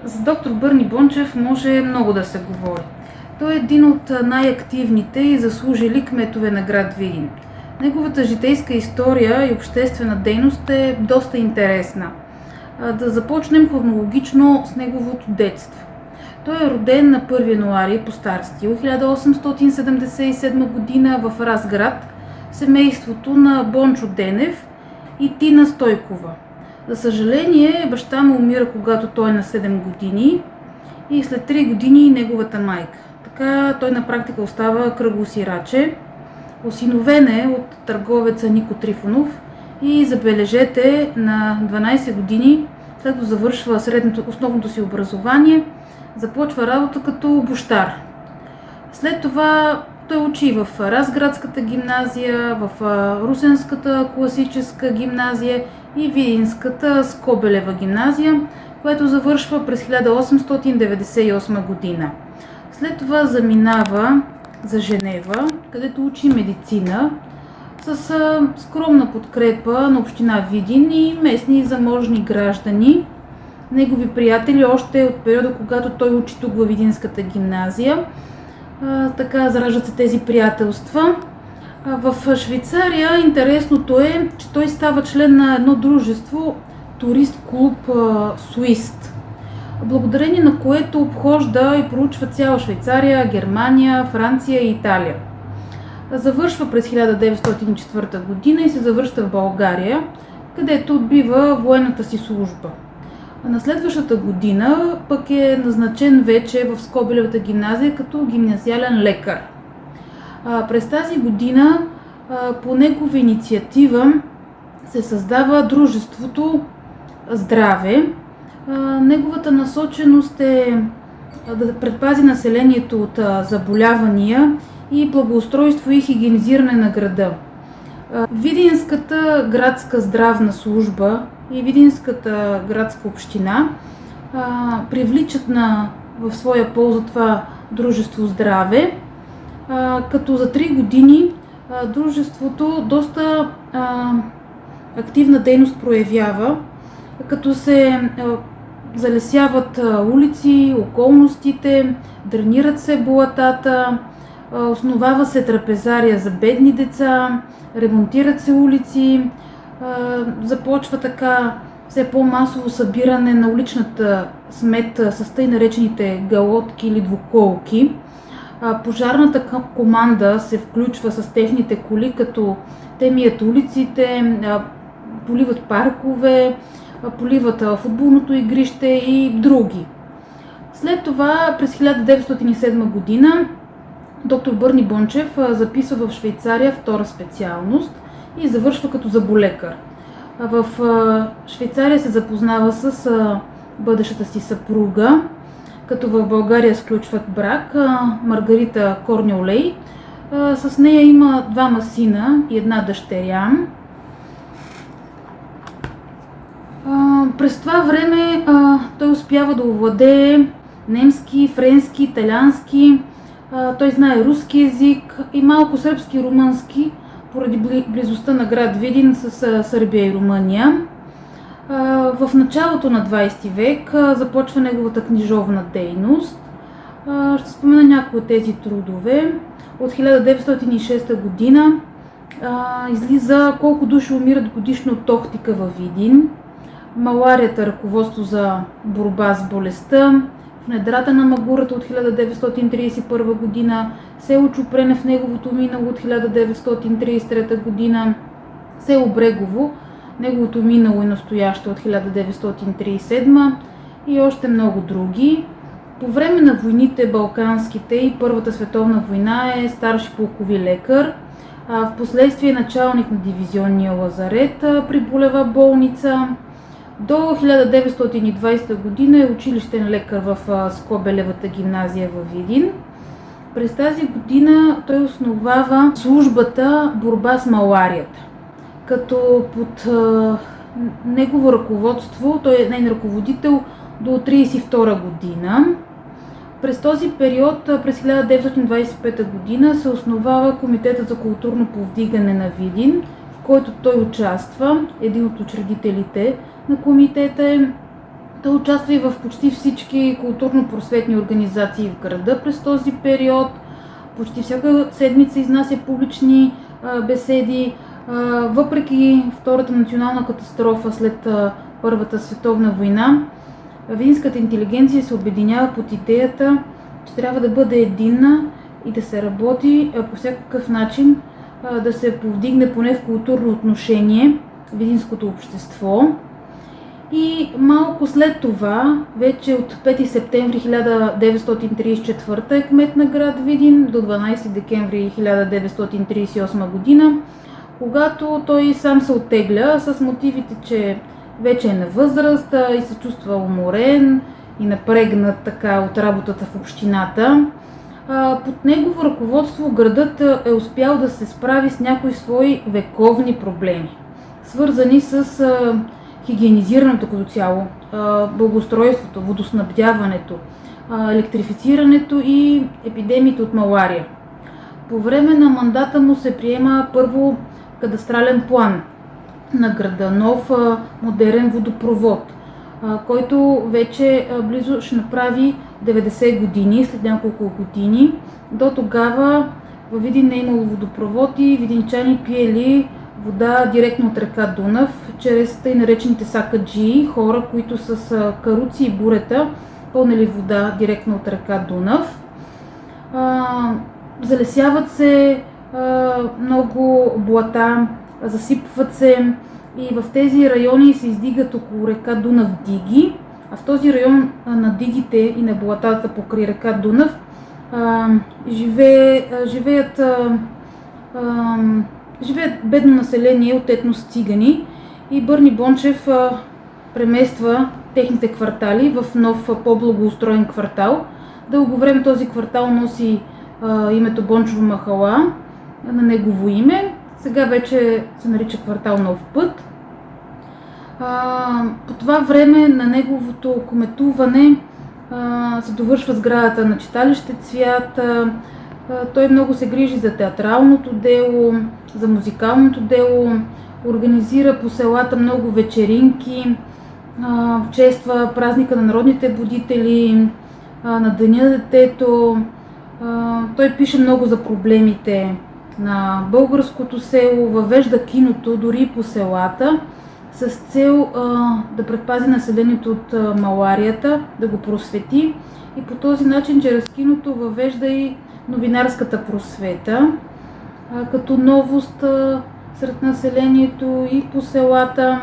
За доктор Бърни Бончев може много да се говори. Той е един от най-активните и заслужили кметове на град Видин. Неговата житейска история и обществена дейност е доста интересна. Да започнем хронологично с неговото детство. Той е роден на 1 януари по стар стил 1877 година в Разград, семейството на Бончо Денев и Тина Стойкова. За съжаление, баща му умира, когато той е на 7 години и след 3 години неговата майка. Така той на практика остава кръглосираче. Осиновен е от търговеца Нико Трифонов и забележете, на 12 години, след като завършва основното си образование, започва работа като бощар. След това той учи в Разградската гимназия, в Русенската класическа гимназия и Видинската Скобелева гимназия, което завършва през 1898 година. След това заминава за Женева, където учи медицина с скромна подкрепа на община Видин и местни заможни граждани. Негови приятели още от периода, когато той учи тук във Видинската гимназия. Така зараждат се тези приятелства. В Швейцария интересното е, че той става член на едно дружество турист-клуб Суист, благодарение на което обхожда и проучва цяла Швейцария, Германия, Франция и Италия. Завършва през 1904 година и се завръща в България, където отбива военната си служба. На следващата година пък е назначен вече в Скобелевата гимназия като гимназиален лекар. През тази година по негова инициатива се създава дружеството Здраве. Неговата насоченост е да предпази населението от заболявания и благоустройство и хигиенизиране на града. Видинската градска здравна служба и Видинската градска община привличат в своя полза това дружество Здраве, като за 3 години дружеството доста активна дейност проявява, като се залесяват улици, околностите, дренират се болатата, основава се трапезария за бедни деца, ремонтират се улици, започва така все по-масово събиране на уличната смет с тъй наречените галотки или двуколки. Пожарната команда се включва с техните коли, като те мият улиците, поливат паркове, поливат футболното игрище и други. След това през 1907 година доктор Бърни Бончев записва в Швейцария втора специалност и завършва като зъболекар. В Швейцария се запознава с бъдещата си съпруга, като в България сключват брак, Маргарита Корнеолей. С нея има 2 сина и 1 дъщеря. През това време той успява да овладее немски, френски, италиански, той знае руски език и малко сръбски и румънски, поради близостта на град Видин с Сърбия и Румъния. В началото на 20 век започва неговата книжовна дейност. Ще спомена някои от тези трудове. От 1906 година излиза колко души умират годишно от тохтика във Видин, маларията, ръководство за борба с болестта, в недрата на Магурата от 1931 година, село Чупрене в неговото минало от 1933 година, село Брегово, неговото минало и настояще от 1937 и още много други. По време на войните балканските и Първата световна война е старши полкови лекар, в последствие началник на дивизионния лазарет при болева болница. До 1920 година е училищен лекар в Скобелевата гимназия във Видин. През тази година той основава службата борба с маларията, като под негово ръководство, той е нейн ръководител до 1932 година. През този период, през 1925 година, се основава Комитета за културно повдигане на Видин, в който той участва. Един от учредителите на комитета е Той участва и в почти всички културно-просветни организации в града през този период. Почти всяка седмица изнася публични беседи. Въпреки Втората национална катастрофа след Първата световна война, видинската интелигенция се обединява под идеята, че трябва да бъде единна и да се работи по всякакъв начин да се повдигне поне в културно отношение видинското общество. И малко след това, вече от 5 септември 1934 е кмет на град Видин до 12 декември 1938 година, когато той сам се оттегля с мотивите, че вече е на възраст и се чувства уморен и напрегнат така от работата в общината. Под негово ръководство градът е успял да се справи с някои свои вековни проблеми, свързани с хигиенизирането като цяло, благоустройството, водоснабдяването, електрифицирането и епидемиите от малария. По време на мандата му се приема първо кадастрален план на града, нов модерен водопровод, който вече близо ще направи 90 години, след няколко години. До тогава във Видин не е имало водопровод и видинчани пиели вода директно от река Дунав, чрез тъй наречените сакаджии, хора, които с каруци и бурета пълнели вода директно от река Дунав. Залесяват се много блата, засипват се и в тези райони се издигат около река Дунав диги, а в този район на дигите и на блатата покрай река Дунав живеят бедно население от етнос цигани и Бърни Бончев премества техните квартали в нов по-благоустроен квартал. Дълго време този квартал носи името Бончова махала на негово име. Сега вече се нарича квартал Нов път. По това време на неговото кметуване се довършва сградата на читалище Цвят. Той много се грижи за театралното дело, за музикалното дело, организира по селата много вечеринки, чества празника на народните будители, на Деня на детето. Той пише много за проблемите на българското село, въвежда киното дори по селата, с цел да предпази населението от маларията, да го просвети и по този начин чрез киното въвежда и новинарската просвета като новост сред населението и по селата.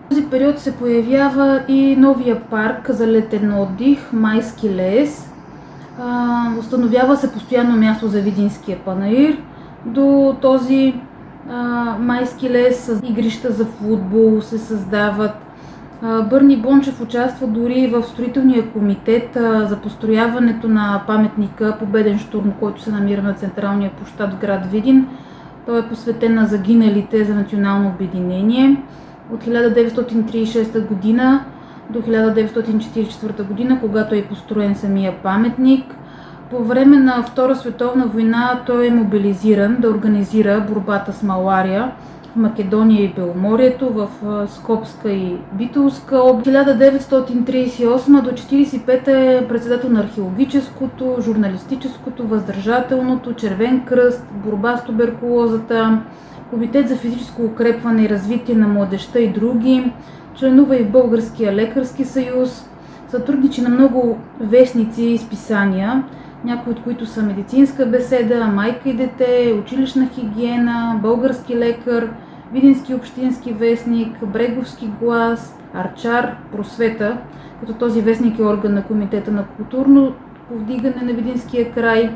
В този период се появява и новия парк за летен отдих, Майски лес. Установява се постоянно място за Видинския панаир. До този Майски лес с игрища за футбол се създават. Бърни Бончев участва дори в строителния комитет за построяването на паметника Победен щурм, който се намира на централния площад в град Видин. Той е посветен на загиналите за национално обединение. От 1936 година до 1944 година, когато е построен самия паметник. По време на Втора световна война той е мобилизиран да организира борбата с малария в Македония и Беломорието, в Скопска и Битолска област. 1938 до 1945 е председател на археологическото, журналистическото, въздържателното, Червен кръст, борба с туберкулозата, Комитет за физическо укрепване и развитие на младежта и други. Членува и в Българския лекарски съюз. Сътрудничи на много вестници и списания, някои от които са Медицинска беседа, Майка и дете, Училищна хигиена, Български лекар, Видински общински вестник, Бреговски глас, Арчар, Просвета, като този вестник е орган на Комитета на културно повдигане на Видинския край.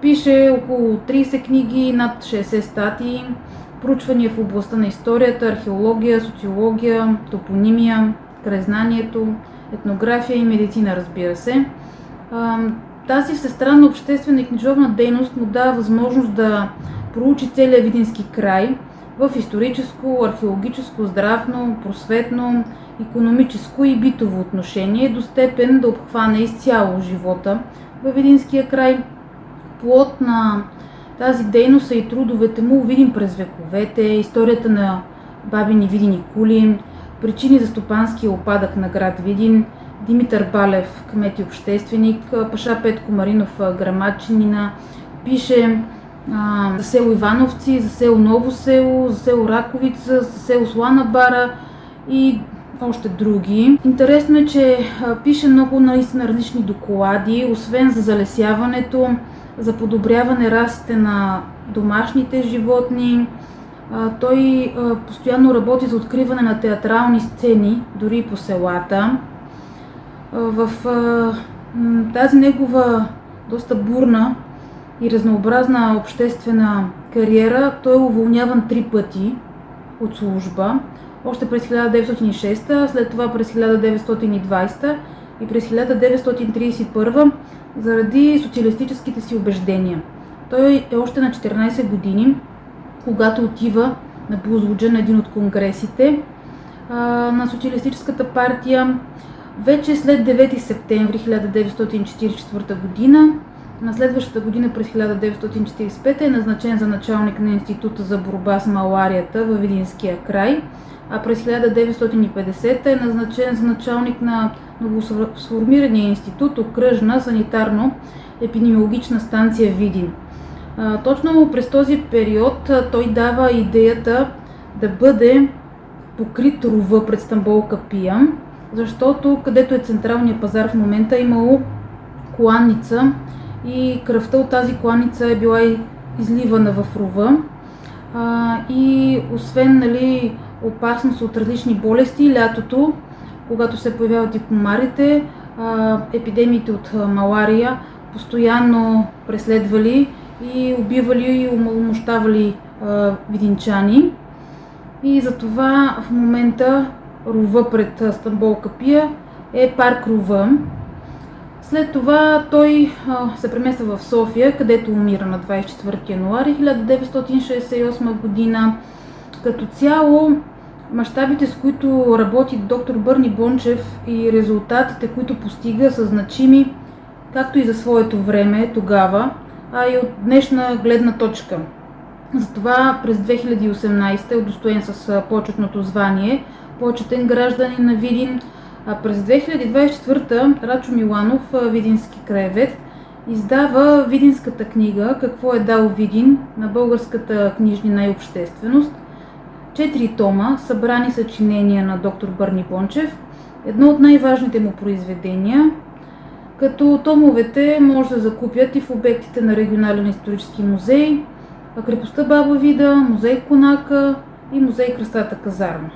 Пише около 30 книги, над 60 статии, проучвания в областта на историята, археология, социология, топонимия, краезнанието, етнография и медицина, разбира се. Тази всестранна обществена и книжовна дейност му дава възможност да проучи целия Видински край в историческо, археологическо, здравно, просветно, икономическо и битово отношение, до степен да обхване изцяло живота във Видинския край. Плод на тази дейност са и трудовете му Видин през вековете, историята на бабини Видин и кули, причини за стопанския опадък на град Видин, Димитър Балев, кмет и общественик, Паша Петко Маринов, грамадчанина, пише за село Ивановци, за село Ново село, за село Раковица, за село Слана бара и още други. Интересно е, че пише много наистина различни доклади, освен за залесяването, за подобряване расите на домашните животни. Той постоянно работи за откриване на театрални сцени, дори и по селата. В тази негова доста бурна и разнообразна обществена кариера той е уволняван 3 пъти от служба. Още през 1906, след това през 1920 и през 1931 заради социалистическите си убеждения. Той е още на 14 години, когато отива на Бузлуджа на един от конгресите на Социалистическата партия. Вече след 9 септември 1944 година, на следващата година през 1945 е назначен за началник на Института за борба с маларията във Видинския край, а през 1950 е назначен за началник на новосформирания институт Окръжна санитарно-епидемиологична станция Видин. Точно през този период той дава идеята да бъде покрит рова пред Стамбол Капия, защото където е централния пазар в момента е имало кланица и кръвта от тази кланица е била изливана в рова. И освен опасност от различни болести, лятото, когато се появяват и комарите, епидемиите от малария постоянно преследвали и убивали и омаломощавали видинчани. И затова в момента рова пред Стамбол Капия е парк Рова. След това той се премества в София, където умира на 24 януари 1968 година. Като цяло, мащабите, с които работи доктор Бърни Бончев и резултатите, които постига, са значими както и за своето време тогава, а и от днешна гледна точка. Затова през 2018 е удостоен с почетното звание почетен гражданин на Видин, а през 2024 Рачо Миланов, видински краевед, издава видинската книга "Какво е дал Видин" на българската книжнина и общественост. 4 тома, събрани съчинения на доктор Бърни Бончев, едно от най-важните му произведения, като томовете може да закупят и в обектите на Регионален исторически музей, крепостта Баба Вида, музей Конака и музей Кръстата казарма.